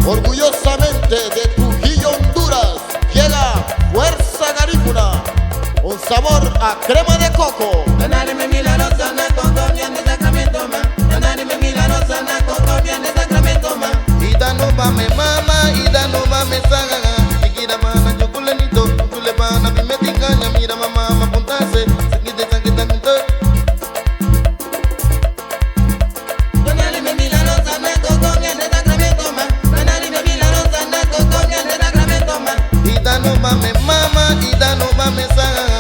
Orgullosamente de Trujillo, Honduras, llega Fuerza Garífuna, un sabor a crema de coco. Donarme milagrosa na concordia de Sacramento ma. Donarme milagrosa na concordia de Sacramento ma. Ida no va me mama, ida no va me sagaga. Ikira mana chokulenito, chukule bana bimetinganya mira mama mapuntase, sakite sakita kunte. Donarme milagrosa na concordia de Sacramento ma. Donarme milagrosa na concordia de Sacramento ma. Ida no va me mama, ida no va me sagaga.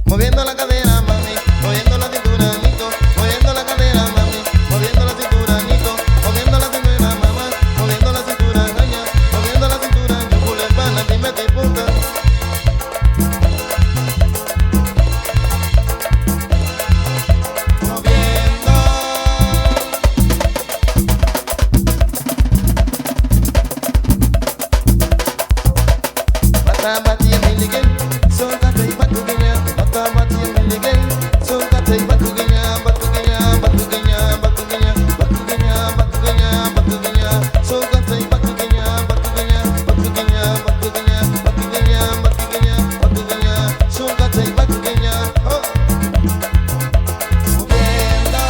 Moviendo la cadera, mami, moviendo la cintura, nito, moviendo la cadera, mami, moviendo la cintura, nito, moviendo la cintura, mamá, moviendo la cintura, gaña, moviendo la cintura, chukule pana, dime te punta. Moviendo. Bata bati en mi ligue, soltate y batugueña. Bata bati en mi ligue, soltate y batugueña, batugueña, batugueña, batugueña, batugueña, batugueña, batugueña, soltate y batugueña, batugueña, batugueña, batugueña, batugueña, batugueña, batugueña, soltate y batugueña. Oh. Moviendo.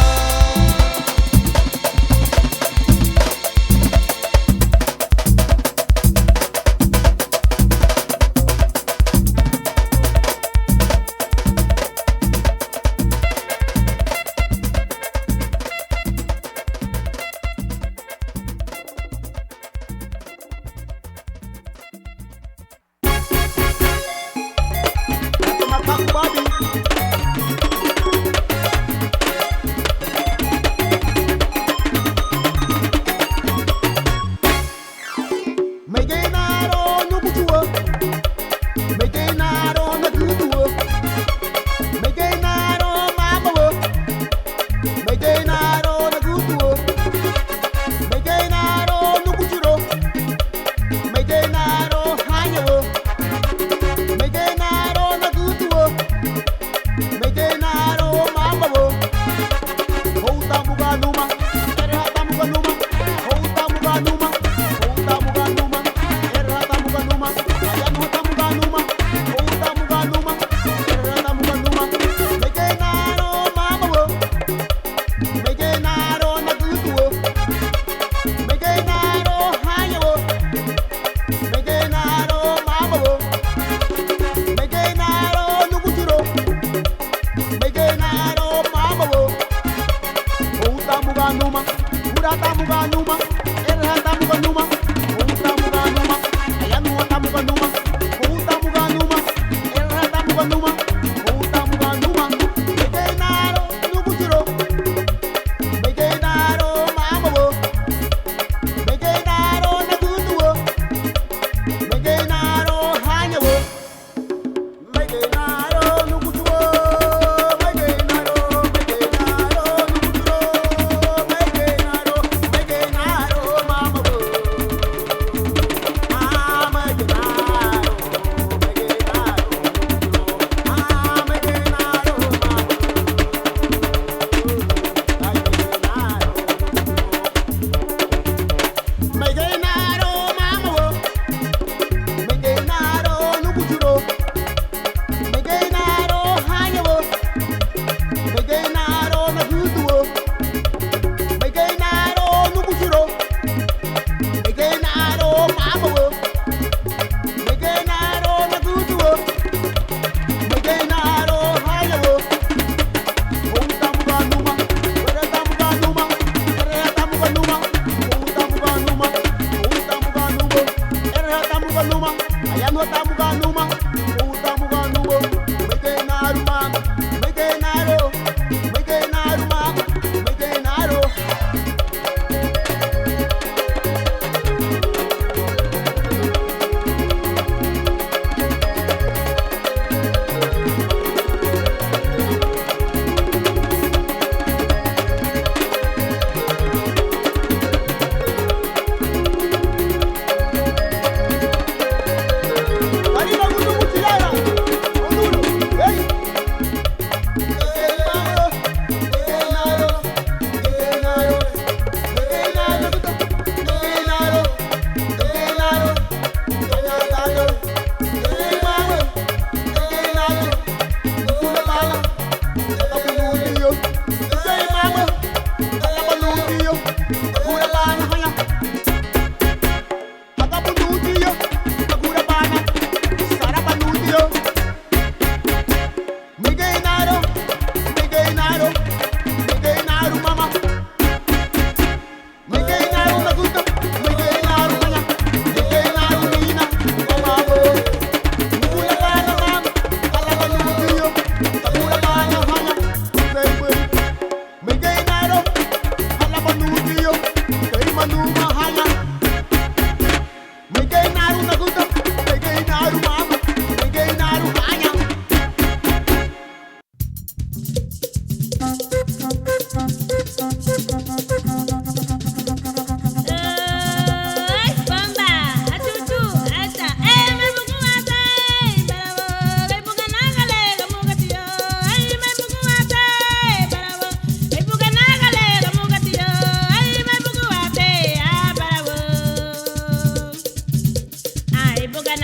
numa, aya no tamuga numa, o tamuga nubo, mege naru ma, mege naru ma, mege naru. Bukan